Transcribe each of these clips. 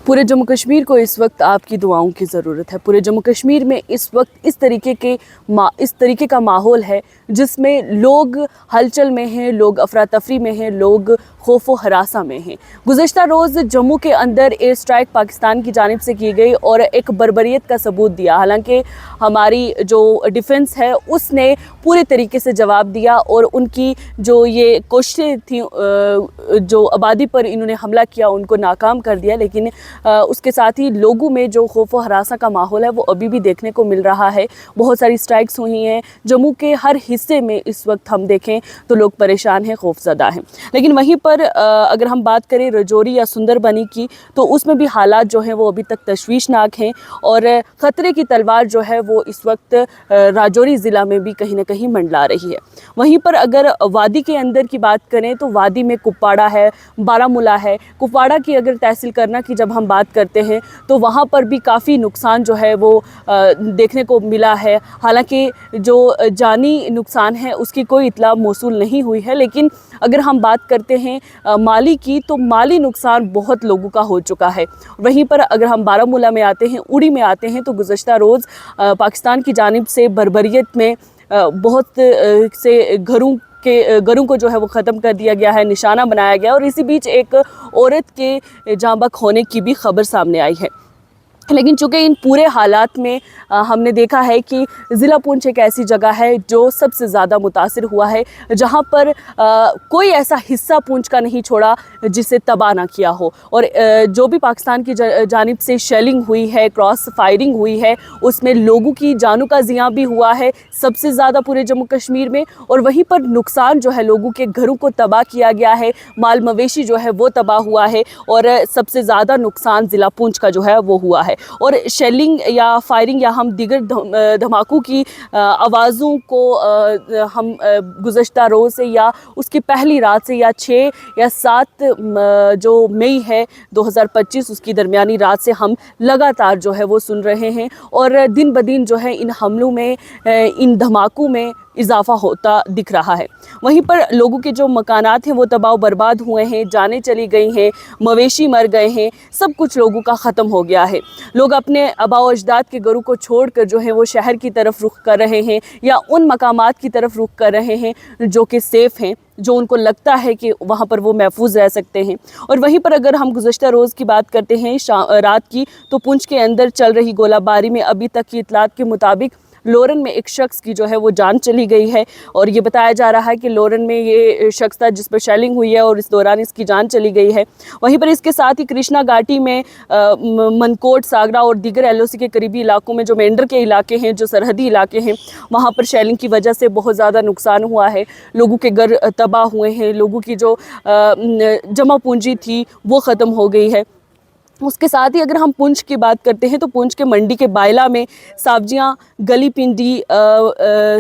पूरे जम्मू कश्मीर को इस वक्त आपकी दुआओं की ज़रूरत है। पूरे जम्मू कश्मीर में इस वक्त इस तरीके का माहौल है जिसमें लोग हलचल में हैं, लोग अफरा तफरी में हैं, लोग खौफ व हरासा में हैं। गुज़श्ता रोज़ जम्मू के अंदर एयर स्ट्राइक पाकिस्तान की जानिब से की गई और एक बर्बरियत का सबूत दिया। हालांकि हमारी जो डिफेंस है उसने पूरे तरीके से जवाब दिया और उनकी जो ये कोशिशें थी जो आबादी पर इन्होंने हमला किया उनको नाकाम कर दिया। लेकिन उसके साथ ही लोगों में जो खौफ व हरासा का माहौल है वो अभी भी देखने को मिल रहा है। बहुत सारी स्ट्राइक्स हुई हैं जम्मू के हर हिस्से में। इस वक्त हम देखें तो लोग परेशान हैं, खौफज़दा हैं। लेकिन वहीं पर अगर हम बात करें रजौरी या सुंदरबनी की तो उसमें भी हालात जो हैं वो अभी तक तशवीशनाक हैं और ख़तरे की तलवार जो है वो इस वक्त राजौरी ज़िला में भी कहीं ना कहीं मंडला रही है। वहीं पर अगर वादी के अंदर की बात करें तो वादी में कुपवाड़ा है, बारामूला है। कुपवाड़ा की अगर तहसील करना की जब हम बात करते हैं तो वहाँ पर भी काफ़ी नुकसान जो है वो देखने को मिला है। हालांकि जो जानी नुकसान है उसकी कोई इतला मौसूल नहीं हुई है, लेकिन अगर हम बात करते हैं माली की तो माली नुकसान बहुत लोगों का हो चुका है। वहीं पर अगर हम बारामूला में आते हैं, उड़ी में आते हैं तो गुज़श्ता रोज़ पाकिस्तान की जानिब से बर्बरियत में बहुत से घरों को जो है वो ख़त्म कर दिया गया है, निशाना बनाया गया और इसी बीच एक औरत के जाँ बहक होने की भी खबर सामने आई है। लेकिन चूँकि इन पूरे हालात में हमने देखा है कि ज़िला पुंछ एक ऐसी जगह है जो सबसे ज़्यादा मुतासिर हुआ है, जहाँ पर कोई ऐसा हिस्सा पुंछ का नहीं छोड़ा जिसे तबाह ना किया हो। और जो भी पाकिस्तान की जानिब से शेलिंग हुई है, क्रॉस फायरिंग हुई है, उसमें लोगों की जानों का ज़ियाँ भी हुआ है सबसे ज़्यादा पूरे जम्मू कश्मीर में। और वहीं पर नुकसान जो है लोगों के घरों को तबाह किया गया है, माल मवेशी जो है वो तबाह हुआ है और सबसे ज़्यादा नुकसान ज़िला पुंछ का जो है वो हुआ है। और शेलिंग या फायरिंग या हम दीगर धमाकों की आवाज़ों को हम गुज़श्ता रोज़ से या उसकी पहली रात से या 6 या 7 जो मई है 2025 उसकी दरमियानी रात से हम लगातार जो है वो सुन रहे हैं और दिन ब दिन जो है इन हमलों में, इन धमाकों में इजाफ़ा होता दिख रहा है। वहीं पर लोगों के जो मकानात हैं वो तबाह बर्बाद हुए हैं, जानें चली गई हैं, मवेशी मर गए हैं, सब कुछ लोगों का ख़त्म हो गया है। लोग अपने आबा व अजदाद के घरों को छोड़कर जो है वो शहर की तरफ रुख कर रहे हैं या उन मकामात की तरफ रुख कर रहे हैं जो कि सेफ़ हैं, जो उनको लगता है कि वहाँ पर वो महफूज रह सकते हैं। और वहीं पर अगर हम गुज़श्ता रोज़ की बात करते हैं रात की तो पुंछ के अंदर चल रही गोलाबारी में अभी तक की इतलात के मुताबिक लोरन में एक शख्स की जो है वो जान चली गई है और ये बताया जा रहा है कि लोरन में ये शख्स था जिस पर शेलिंग हुई है और इस दौरान इसकी जान चली गई है। वहीं पर इसके साथ ही कृष्णा घाटी में मनकोट, सागरा और दीगर LOC के करीबी इलाकों में जो मेंढर के इलाके हैं, जो सरहदी इलाके हैं, वहाँ पर शेलिंग की वजह से बहुत ज़्यादा नुकसान हुआ है। लोगों के घर तबाह हुए हैं, लोगों की जो जमा पूंजी थी वो ख़त्म हो गई है। उसके साथ ही अगर हम पुंछ की बात करते हैं तो पुंछ के मंडी के बायला में साब्जियाँ, गली पिंडी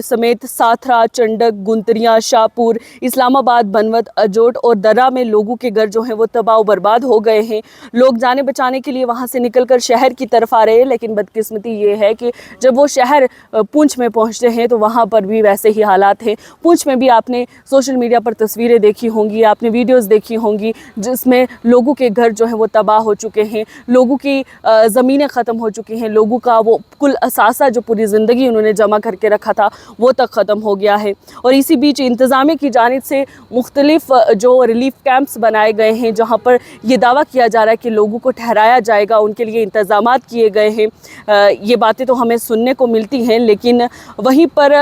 समेत साथरा, चंडक, गुंतरियाँ, शाहपुर, इस्लामाबाद, बनवत, अजोट और दर्रा में लोगों के घर जो हैं वो तबाह बर्बाद हो गए हैं। लोग जाने बचाने के लिए वहाँ से निकलकर शहर की तरफ आ रहे हैं, लेकिन बदकिस्मती ये है कि जब वो शहर पुंछ में पहुँचते हैं तो वहाँ पर भी वैसे ही हालात हैं। पुंछ में भी आपने सोशल मीडिया पर तस्वीरें देखी होंगी, आपने वीडियोज़ देखी होंगी जिसमें लोगों के घर जो हैं वो तबाह हो चुके हैं, लोगों की ज़मीनें ख़त्म हो चुकी हैं, लोगों का वो कुल असासा जो पूरी ज़िंदगी उन्होंने जमा करके रखा था वो तक ख़त्म हो गया है। और इसी बीच इंतज़ामिया की जानिब से मुख्तलिफ़ जो रिलीफ़ कैंप्स बनाए गए हैं जहाँ पर ये दावा किया जा रहा है कि लोगों को ठहराया जाएगा, उनके लिए इंतज़ामात किए गए हैं। ये बातें तो हमें सुनने को मिलती हैं, लेकिन वहीं पर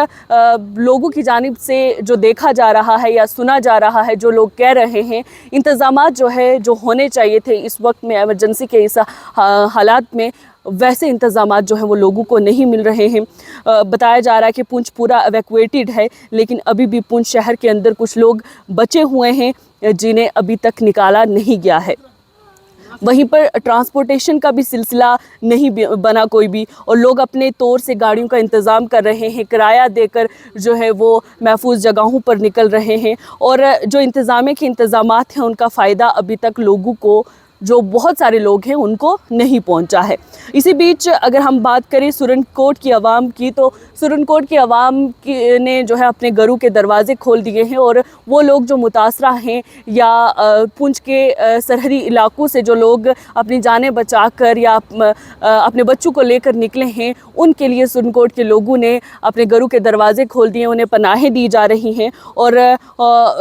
लोगों की जानिब से जो देखा जा रहा है या सुना जा रहा है, जो लोग कह रहे हैं, इंतज़ामात जो है जो होने चाहिए थे इस वक्त में एमरजेंसी के इस हालात में, वैसे इंतज़ामात जो है वो लोगों को नहीं मिल रहे हैं। बताया जा रहा है कि पुंछ पूरा एवैक्यूएटेड है, लेकिन अभी भी पुंछ शहर के अंदर कुछ लोग बचे हुए हैं जिन्हें अभी तक निकाला नहीं गया है। वहीं पर ट्रांसपोर्टेशन का भी सिलसिला नहीं बना कोई भी, और लोग अपने तौर से गाड़ियों का इंतज़ाम कर रहे हैं, किराया देकर जो है वो महफूज जगहों पर निकल रहे हैं। और जो इंतज़ामिया के इंतज़ामात हैं उनका फ़ायदा अभी तक लोगों को جو بہت سارے لوگ ہیں ان کو نہیں پہنچا ہے۔ اسی بیچ اگر ہم بات کریں سرنکوٹ کی عوام کی، تو سرنکوٹ کی عوام نے جو ہے اپنے گھروں کے دروازے کھول دیے ہیں، اور وہ لوگ جو متاثرہ ہیں یا پونچھ کے سرحدی علاقوں سے جو لوگ اپنی جانیں بچا کر یا اپنے بچوں کو لے کر نکلے ہیں، ان کے لیے سرنکوٹ کے لوگوں نے اپنے گھروں کے دروازے کھول دیے، انہیں پناہیں دی جا رہی ہیں، اور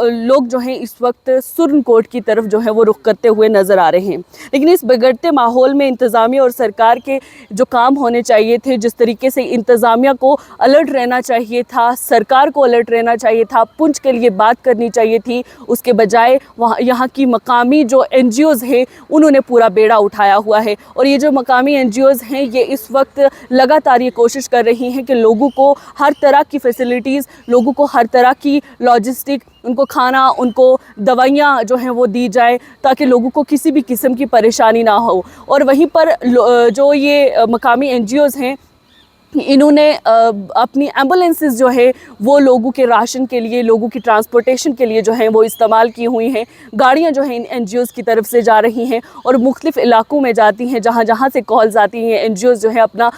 لوگ جو ہیں اس وقت سرنکوٹ کی طرف جو ہے وہ رخ کرتے ہوئے نظر آ رہے ہیں۔ لیکن اس بگڑتے ماحول میں انتظامیہ اور سرکار کے جو کام ہونے چاہیے تھے، جس طریقے سے انتظامیہ کو الرٹ رہنا چاہیے تھا، سرکار کو الرٹ رہنا چاہیے تھا، پونچھ کے لیے بات کرنی چاہیے تھی، اس کے بجائے یہاں کی مقامی جو این جی اوز ہیں انہوں نے پورا بیڑا اٹھایا ہوا ہے۔ اور یہ جو مقامی این جی اوز ہیں یہ اس وقت لگاتار یہ کوشش کر رہی ہیں کہ لوگوں کو ہر طرح کی فیسلٹیز، لوگوں کو ہر طرح کی لاجسٹک، ان کو کھانا، ان کو دوائیاں جو ہیں وہ دی جائے تاکہ لوگوں کو کسی بھی قسم کی پریشانی نہ ہو۔ اور وہیں پر جو یہ مقامی این جی اوز ہیں انہوں نے اپنی ایمبولینسز جو ہے وہ لوگوں کے راشن کے لیے، لوگوں کی ٹرانسپورٹیشن کے لیے جو ہیں وہ استعمال کی ہوئی ہیں۔ گاڑیاں جو ہیں ان این جی اوز کی طرف سے جا رہی ہیں اور مختلف علاقوں میں جاتی ہیں، جہاں جہاں سے کالز آتی ہیں، این جی اوز جو ہے اپنا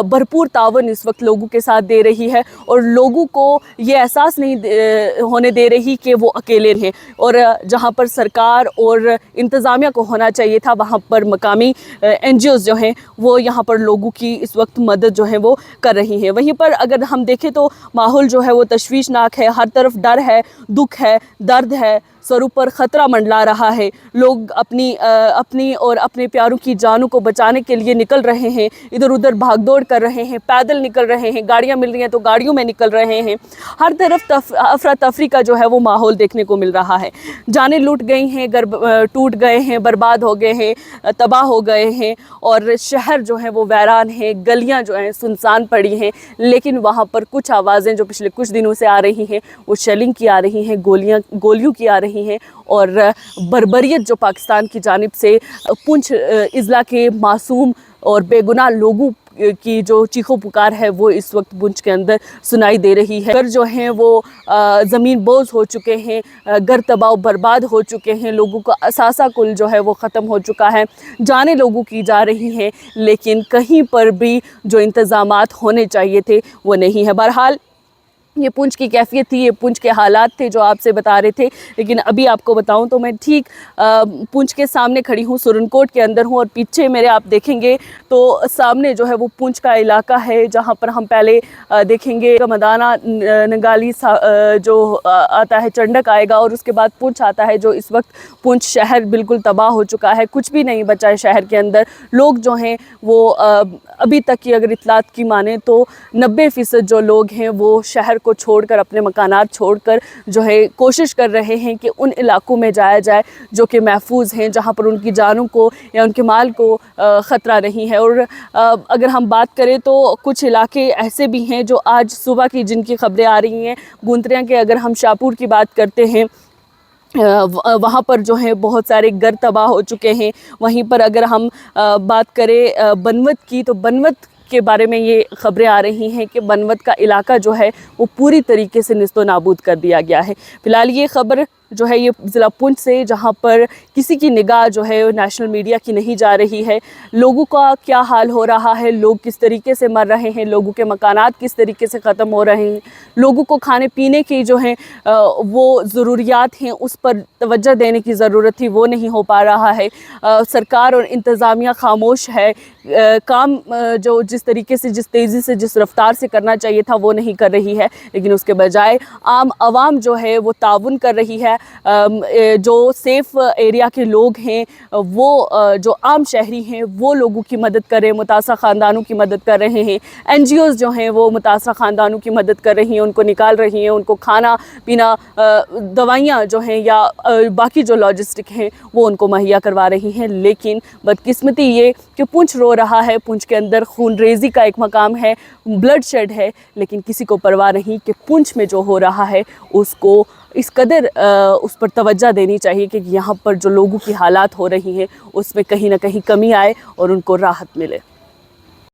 بھرپور تعاون اس وقت لوگوں کے ساتھ دے رہی ہے، اور لوگوں کو یہ احساس نہیں ہونے دے رہی کہ وہ اکیلے ہیں۔ اور جہاں پر سرکار اور انتظامیہ کو ہونا چاہیے تھا، وہاں پر مقامی این جی اوز جو ہیں وہ یہاں پر لوگوں کی اس وقت مدد جو ہے وہ کر رہی ہیں۔ وہیں پر اگر ہم دیکھیں تو ماحول جو ہے وہ تشویشناک ہے، ہر طرف ڈر ہے، دکھ ہے، درد ہے، سروں پر خطرہ منڈلا رہا ہے، لوگ اپنی اور اپنے پیاروں کی جانوں کو بچانے کے لیے نکل رہے ہیں، ادھر ادھر بھاگ دوڑ کر رہے ہیں، پیدل نکل رہے ہیں، گاڑیاں مل رہی ہیں تو گاڑیوں میں نکل رہے ہیں، ہر طرف افراتفری کا جو ہے وہ ماحول دیکھنے کو مل رہا ہے، جانیں لوٹ گئی ہیں، گھر ٹوٹ گئے ہیں، برباد ہو گئے ہیں، تباہ ہو گئے ہیں، اور شہر جو ہے وہ ویران ہے، گلیاں جو ہیں سنسان پڑی ہیں۔ لیکن وہاں پر کچھ آوازیں جو پچھلے کچھ دنوں سے آ رہی ہیں وہ شیلنگ کی آ رہی ہیں، گولیوں کی آ رہی ہیں، اور بربریت جو پاکستان کی جانب سے پونچھ اضلاع کے معصوم اور بے گناہ لوگوں کی جو چیخو پکار ہے وہ اس وقت پونچھ کے اندر سنائی دے رہی ہے۔ گھر جو ہیں وہ زمین بوز ہو چکے ہیں، گھر تباہ و برباد ہو چکے ہیں، لوگوں کا اثاثہ کل جو ہے وہ ختم ہو چکا ہے، جانیں لوگوں کی جا رہی ہیں، لیکن کہیں پر بھی جو انتظامات ہونے چاہیے تھے وہ نہیں ہے۔ بہرحال یہ پونچھ کی کیفیت تھی، یہ پونچھ کے حالات تھے جو آپ سے بتا رہے تھے۔ لیکن ابھی آپ کو بتاؤں تو میں ٹھیک پونچھ کے سامنے کھڑی ہوں، سرنکوٹ کے اندر ہوں، اور پیچھے میرے آپ دیکھیں گے تو سامنے جو ہے وہ پونچھ کا علاقہ ہے، جہاں پر ہم پہلے دیکھیں گے مدانہ نگالی جو آتا ہے، چنڈک آئے گا، اور اس کے بعد پونچھ آتا ہے، جو اس وقت پونچھ شہر بالکل تباہ ہو چکا ہے، کچھ بھی نہیں بچا ہے شہر کے اندر۔ لوگ جو ہیں وہ ابھی تک کی اگر اطلاعات کی مانیں تو 90% جو لوگ ہیں وہ شہر کو چھوڑ کر، اپنے مکانات چھوڑ کر جو ہے کوشش کر رہے ہیں کہ ان علاقوں میں جایا جائے جو کہ محفوظ ہیں، جہاں پر ان کی جانوں کو یا ان کے مال کو خطرہ نہیں ہے۔ اور اگر ہم بات کریں تو کچھ علاقے ایسے بھی ہیں جو آج صبح کی جن کی خبریں آ رہی ہیں، گونتریاں کے اگر ہم شاپور کی بات کرتے ہیں، وہاں پر جو ہے بہت سارے گھر تباہ ہو چکے ہیں۔ وہیں پر اگر ہم بات کریں بنوت کی، تو بنوت کے بارے میں یہ خبریں آ رہی ہیں کہ بنوت کا علاقہ جو ہے وہ پوری طریقے سے نیست و نابود کر دیا گیا ہے۔ فی الحال یہ خبر جو ہے یہ ضلع پونچھ سے، جہاں پر کسی کی نگاہ جو ہے نیشنل میڈیا کی نہیں جا رہی ہے، لوگوں کا کیا حال ہو رہا ہے، لوگ کس طریقے سے مر رہے ہیں، لوگوں کے مکانات کس طریقے سے ختم ہو رہے ہیں، لوگوں کو کھانے پینے کی جو ہیں وہ ضروریات ہیں اس پر توجہ دینے کی ضرورت تھی، وہ نہیں ہو پا رہا ہے۔ سرکار اور انتظامیہ خاموش ہے، کام جو جس طریقے سے، جس تیزی سے، جس رفتار سے کرنا چاہیے تھا وہ نہیں کر رہی ہے، لیکن اس کے بجائے عام عوام جو ہے وہ تعاون کر رہی ہے۔ جو سیف ایریا کے لوگ ہیں، وہ جو عام شہری ہیں وہ لوگوں کی مدد کر رہے ہیں، متاثرہ خاندانوں کی مدد کر رہے ہیں، این جی اوز جو ہیں وہ متاثرہ خاندانوں کی مدد کر رہی ہیں، ان کو نکال رہی ہیں، ان کو کھانا پینا، دوائیاں جو ہیں یا باقی جو لاجسٹک ہیں وہ ان کو مہیا کروا رہی ہیں۔ لیکن بدقسمتی یہ کہ پونچھ رو رہا ہے، پونچھ کے اندر خون ریزی کا ایک مقام ہے، بلڈ شیڈ ہے، لیکن کسی کو پرواہ نہیں کہ پونچھ میں جو ہو رہا ہے اس کو اس قدر اس پر توجہ دینی چاہیے کہ یہاں پر جو لوگوں کی حالات ہو رہی ہیں اس میں کہیں نہ کہیں کمی آئے اور ان کو راحت ملے۔